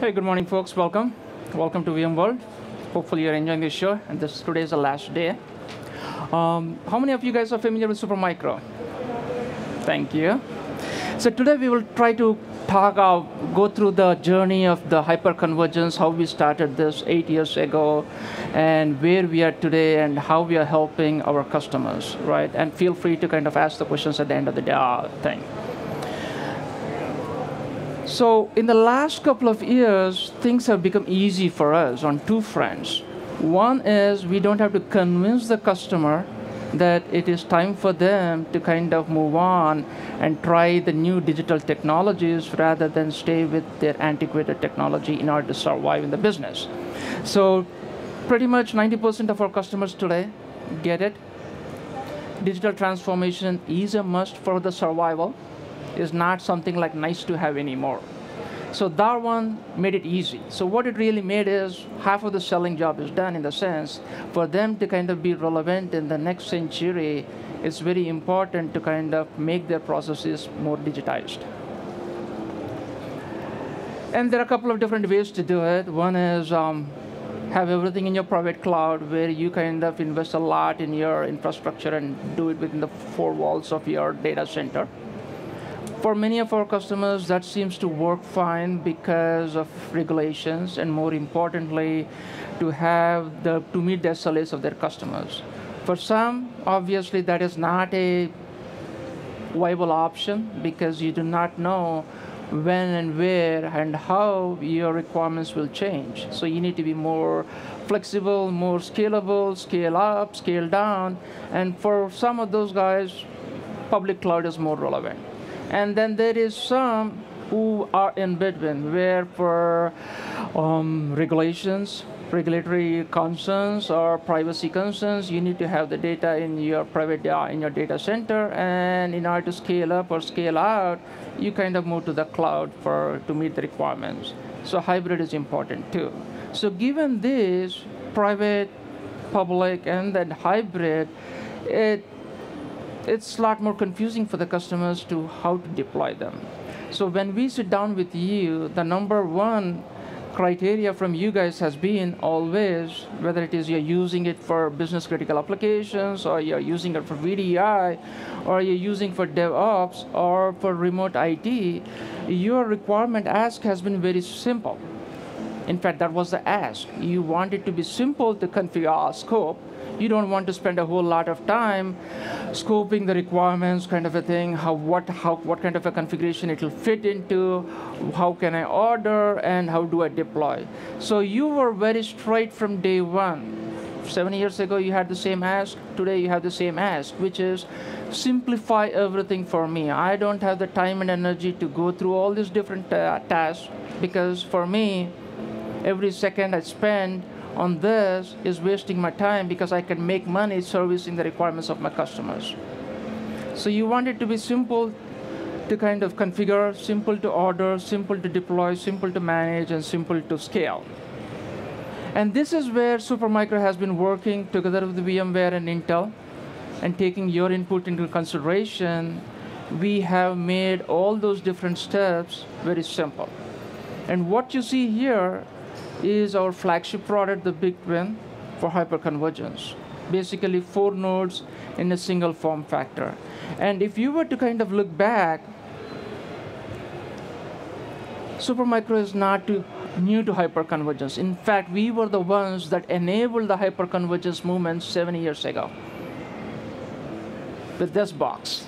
Hey, good morning, folks. Welcome. Welcome to VMworld. Hopefully, you're enjoying this show, and today is the last day. How many of you guys are familiar with Supermicro? Thank you. So today we will try to go through the journey of the hyperconvergence, how we started this 8 years ago, and where we are today, and how we are helping our customers, right? And feel free to kind of ask the questions at the end of the thing. So in the last couple of years, things have become easy for us on two fronts. One is we don't have to convince the customer that it is time for them to kind of move on and try the new digital technologies rather than stay with their antiquated technology in order to survive in the business. So pretty much 90% of our customers today get it. Digital transformation is a must for the survival. Is not something like nice to have anymore. So that one made it easy. So what it really made is half of the selling job is done in the sense for them to kind of be relevant in the next century. It's very important to kind of make their processes more digitized. And there are a couple of different ways to do it. One is have everything in your private cloud where you kind of invest a lot in your infrastructure and do it within the four walls of your data center. For many of our customers, that seems to work fine because of regulations, and more importantly, to meet the SLAs of their customers. For some, obviously, that is not a viable option because you do not know when and where and how your requirements will change. So you need to be more flexible, more scalable, scale up, scale down. And for some of those guys, public cloud is more relevant. And then there is some who are in between, where for regulatory concerns or privacy concerns, you need to have the data in your in your data center, and in order to scale up or scale out, you kind of move to the cloud to meet the requirements. So hybrid is important too. So given this, private, public, and then hybrid, it's a lot more confusing for the customers to how to deploy them. So when we sit down with you, the number one criteria from you guys has been always, whether it is you're using it for business critical applications, or you're using it for VDI, or you're using for DevOps, or for remote IT, your requirement ask has been very simple. In fact, that was the ask. You want it to be simple to configure our scope. You don't want to spend a whole lot of time scoping the requirements, kind of a thing, what kind of a configuration it will fit into, how can I order, and how do I deploy. So you were very straight from day one. 7 years ago, you had the same ask. Today, you have the same ask, which is simplify everything for me. I don't have the time and energy to go through all these different tasks, because for me, every second I spend on this is wasting my time because I can make money servicing the requirements of my customers. So you want it to be simple to kind of configure, simple to order, simple to deploy, simple to manage, and simple to scale. And this is where Supermicro has been working together with VMware and Intel, and taking your input into consideration. We have made all those different steps very simple. And what you see here is our flagship product, the Big Twin, for hyperconvergence. Basically 4 nodes in a single form factor. And if you were to kind of look back, Supermicro is not new to hyperconvergence. In fact, we were the ones that enabled the hyperconvergence movement 7 years ago with this box.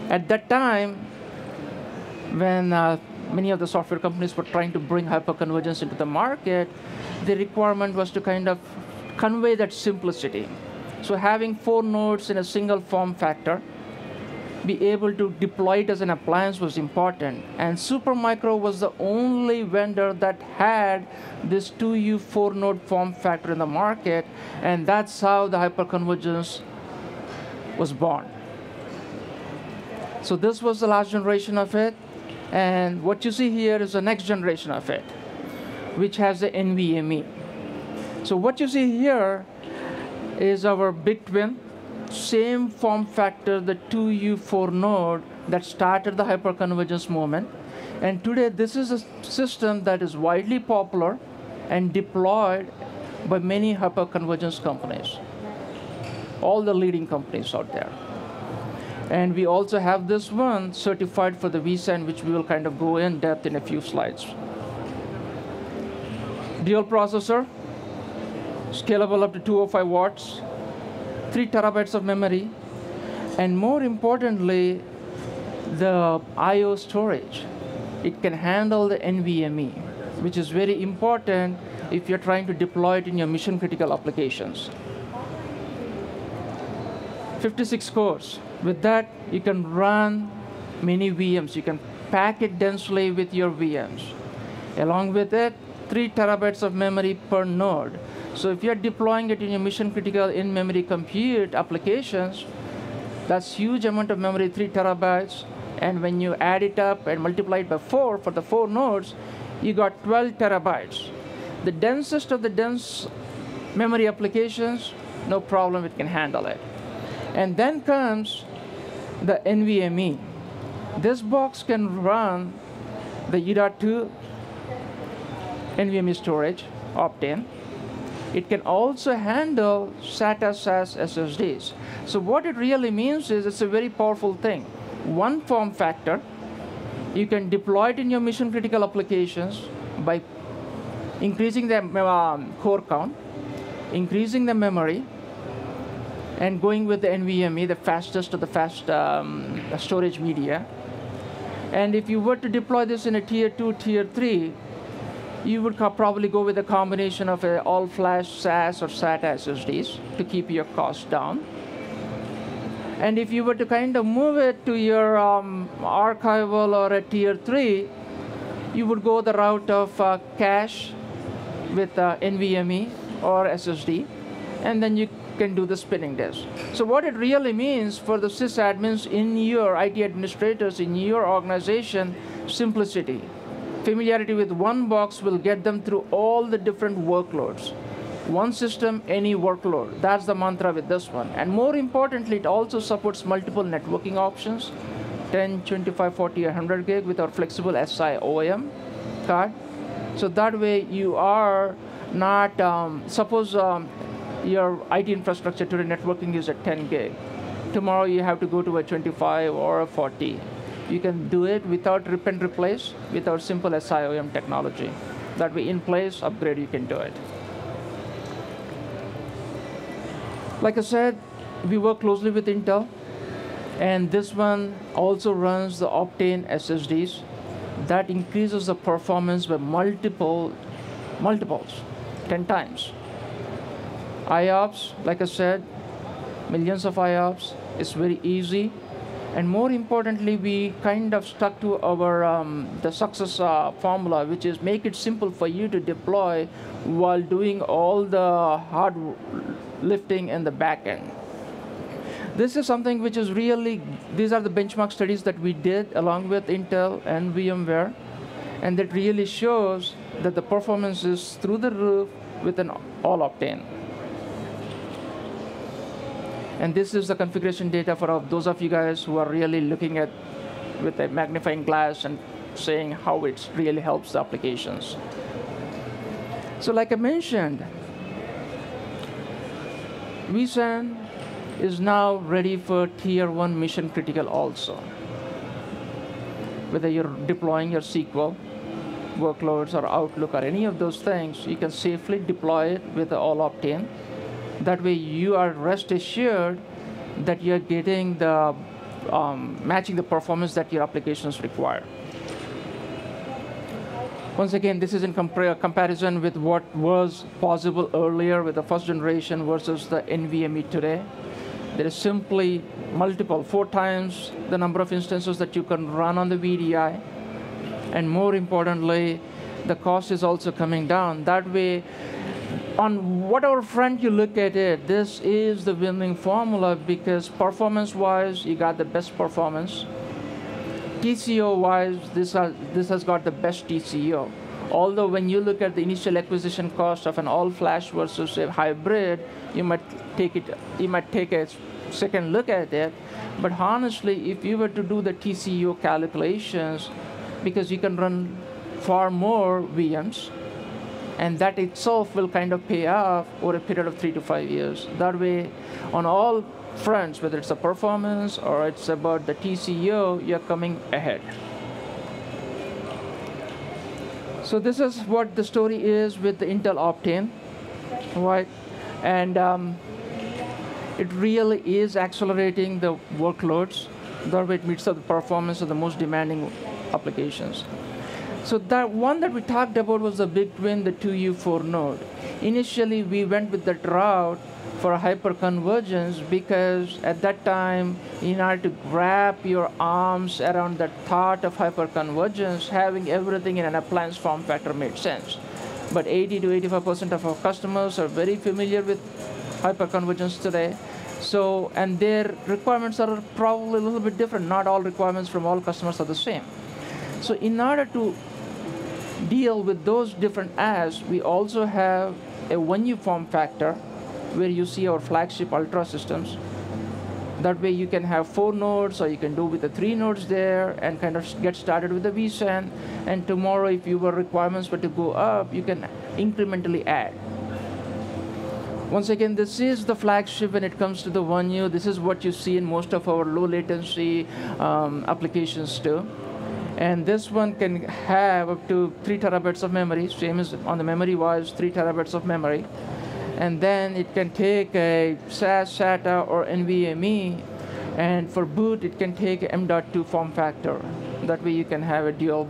At that time, when many of the software companies were trying to bring hyperconvergence into the market, the requirement was to kind of convey that simplicity. So having 4 nodes in a single form factor, be able to deploy it as an appliance was important. And Supermicro was the only vendor that had this 2U 4-node form factor in the market, and that's how the hyperconvergence was born. So this was the last generation of it. And what you see here is the next generation of it, which has the NVMe. So what you see here is our Big Twin, same form factor, the 2U 4 node that started the hyperconvergence movement. And today, this is a system that is widely popular and deployed by many hyperconvergence companies, all the leading companies out there. And we also have this one certified for the vSAN, which we will kind of go in depth in a few slides. Dual processor, scalable up to 205 watts, 3 terabytes of memory, and more importantly, the I/O storage. It can handle the NVMe, which is very important if you're trying to deploy it in your mission-critical applications. 56 cores. With that, you can run many VMs. You can pack it densely with your VMs. Along with it, 3 terabytes of memory per node. So if you're deploying it in your mission-critical in-memory compute applications, that's huge amount of memory, 3 terabytes. And when you add it up and multiply it by 4 for the 4 nodes, you got 12 terabytes. The densest of the dense memory applications, no problem, it can handle it. And then comes the NVMe. This box can run the U.2 NVMe storage, Optane. It can also handle SATA SAS SSDs. So what it really means is it's a very powerful thing. One form factor, you can deploy it in your mission-critical applications by increasing the core count, increasing the memory, and going with the NVMe, the fastest of the fast storage media. And if you were to deploy this in a tier 2, tier 3, you would probably go with a combination of all-flash SAS or SATA SSDs to keep your costs down. And if you were to kind of move it to your archival or a tier 3, you would go the route of cache with NVMe or SSD, and then you can do the spinning disk. So what it really means for the sysadmins in your IT administrators in your organization, simplicity. Familiarity with one box will get them through all the different workloads. One system, any workload. That's the mantra with this one. And more importantly, it also supports multiple networking options, 10, 25, 40, 100 gig with our flexible SI OEM card. So that way you are not, suppose your IT infrastructure today networking is at 10 gig. Tomorrow you have to go to a 25 or a 40. You can do it without rip and replace with our simple SIOM technology. That way in place, upgrade, you can do it. Like I said, we work closely with Intel, and this one also runs the Optane SSDs. That increases the performance by multiples, 10 times. IOPS, like I said, millions of IOPS. It's very easy. And more importantly, we kind of stuck to our the success formula, which is make it simple for you to deploy while doing all the hard lifting in the back end. This is something which is really, these are the benchmark studies that we did along with Intel and VMware, and that really shows that the performance is through the roof with an all Optane. And this is the configuration data for those of you guys who are really looking at with a magnifying glass and saying how it really helps the applications. So like I mentioned, vSAN is now ready for tier 1 mission critical also. Whether you're deploying your SQL workloads or Outlook or any of those things, you can safely deploy it with the all Optane. That way you are rest assured that you're getting the matching the performance that your applications require. Once again, this is in comparison with what was possible earlier with the first generation versus the NVMe today. There is simply multiple, 4 times the number of instances that you can run on the VDI. And more importantly, the cost is also coming down. That way, on whatever front you look at it, this is the winning formula because performance-wise, you got the best performance. TCO-wise, this has got the best TCO. Although when you look at the initial acquisition cost of an all-flash versus a hybrid, you might take a second look at it. But honestly, if you were to do the TCO calculations, because you can run far more VMs, and that itself will kind of pay off over a period of 3 to 5 years. That way, on all fronts, whether it's the performance or it's about the TCO, you're coming ahead. So this is what the story is with the Intel Optane, right? And it really is accelerating the workloads. That way it meets up the performance of the most demanding applications. So that one that we talked about was the big twin, the 2U4 node. Initially, we went with that route for hyperconvergence because at that time, in order to wrap your arms around the thought of hyperconvergence, having everything in an appliance form factor made sense. But 80 to 85% of our customers are very familiar with hyperconvergence today. So, and their requirements are probably a little bit different. Not all requirements from all customers are the same. So in order to deal with those different asks, we also have a 1U form factor where you see our flagship Ultra systems. That way you can have 4 nodes, or you can do with the 3 nodes there and kind of get started with the vSAN. And tomorrow, if your requirements were to go up, you can incrementally add. Once again, this is the flagship when it comes to the 1U. This is what you see in most of our low latency applications too. And this one can have up to 3 terabytes of memory, same as on the memory wise, 3 terabytes of memory. And then it can take a SAS, SATA, or NVMe. And for boot, it can take a M.2 form factor. That way you can have a dual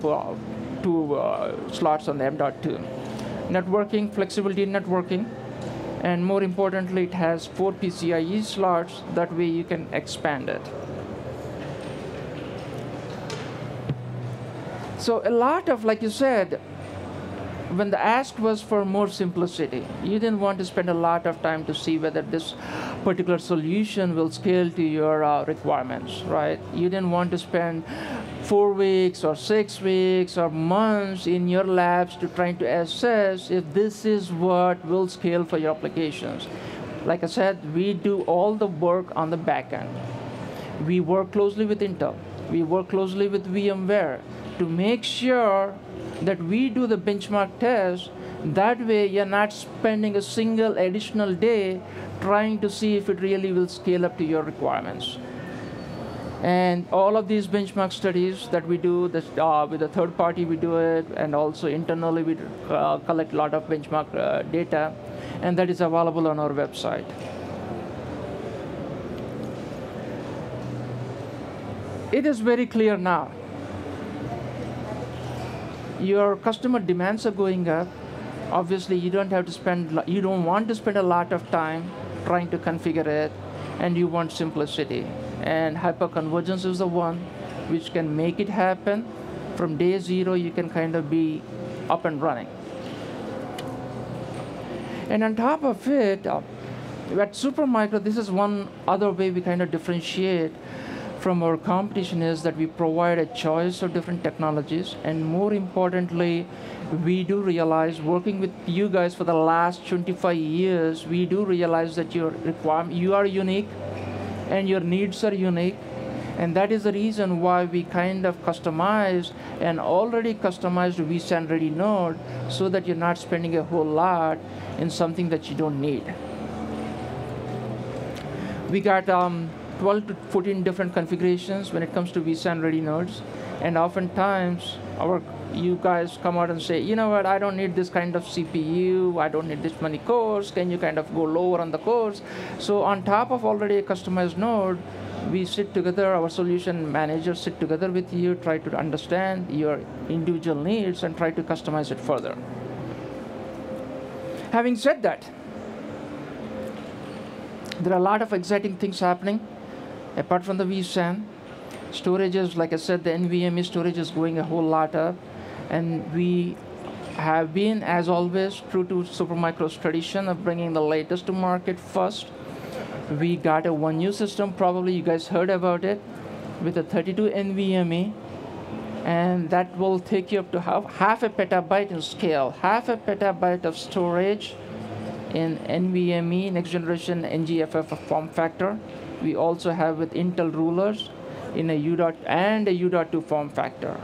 2 slots on the M.2. Networking, flexibility in networking. And more importantly, it has 4 PCIe slots. That way you can expand it. So a lot of, like you said, when the ask was for more simplicity, you didn't want to spend a lot of time to see whether this particular solution will scale to your requirements, right? You didn't want to spend 4 weeks or 6 weeks or months in your labs to trying to assess if this is what will scale for your applications. Like I said, we do all the work on the back end. We work closely with Intel. We work closely with VMware to make sure that we do the benchmark test. That way, you're not spending a single additional day trying to see if it really will scale up to your requirements. And all of these benchmark studies that we do, this, with a third party we do it, and also internally we collect a lot of benchmark data, and that is available on our website. It is very clear now. Your customer demands are going up. Obviously, you don't want to spend a lot of time trying to configure it, and you want simplicity. And hyperconvergence is the one which can make it happen. From day 0, you can kind of be up and running. And on top of it, at Supermicro, this is one other way we kind of differentiate from our competition, is that we provide a choice of different technologies. And more importantly, we do realize, working with you guys for the last 25 years, we do realize that you are unique and your needs are unique. And that is the reason why we kind of customize an already customized vSAN ready node, so that you're not spending a whole lot in something that you don't need. We got 12 to 14 different configurations when it comes to vSAN ready nodes. And oftentimes, you guys come out and say, you know what, I don't need this kind of CPU, I don't need this many cores, can you kind of go lower on the cores? So on top of already a customized node, we sit together, our solution managers sit together with you, try to understand your individual needs and try to customize it further. Having said that, there are a lot of exciting things happening apart from the vSAN. Storage is, like I said, the NVMe storage is going a whole lot up. And we have been, as always, true to Supermicro's tradition of bringing the latest to market first. We got a 1U system, probably you guys heard about it, with a 32 NVMe. And that will take you up to half a petabyte in scale, half a petabyte of storage in NVMe, next generation NGFF form factor. We also have with Intel rulers in a U.2 form factor.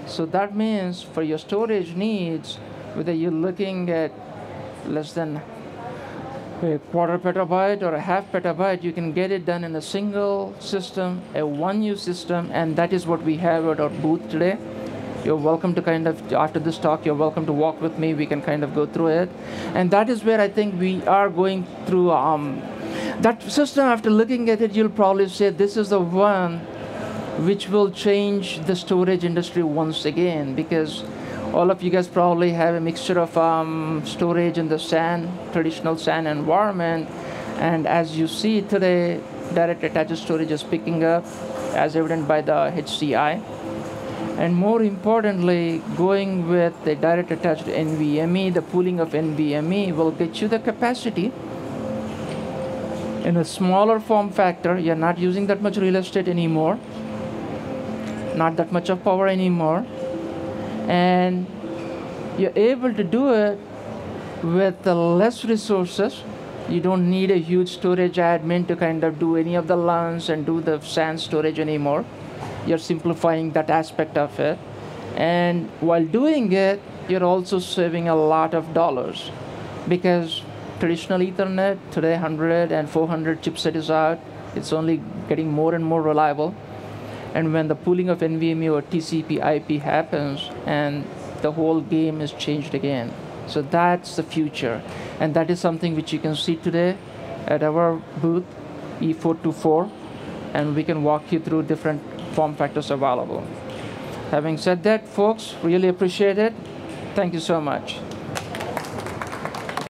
So that means for your storage needs, whether you're looking at less than a quarter petabyte or a half petabyte, you can get it done in a single system, a one-use system, and that is what we have at our booth today. You're welcome to kind of, after this talk, you're welcome to walk with me. We can kind of go through it. And that is where I think we are going through that system. After looking at it, you'll probably say this is the one which will change the storage industry once again, because all of you guys probably have a mixture of storage in the SAN, traditional SAN environment. And as you see today, direct attached storage is picking up, as evident by the HCI. And more importantly, going with the direct attached NVMe, the pooling of NVMe will get you the capacity in a smaller form factor. You're not using that much real estate anymore, not that much of power anymore. And you're able to do it with less resources. You don't need a huge storage admin to kind of do any of the LANs and do the SAN storage anymore. You're simplifying that aspect of it. And while doing it, you're also saving a lot of dollars, because traditional Ethernet, today 100 and 400 chipset is out. It's only getting more and more reliable. And when the pooling of NVMe or TCP IP happens, and the whole game is changed again. So that's the future. And that is something which you can see today at our booth, E424. And we can walk you through different form factors available. Having said that, folks, really appreciate it. Thank you so much.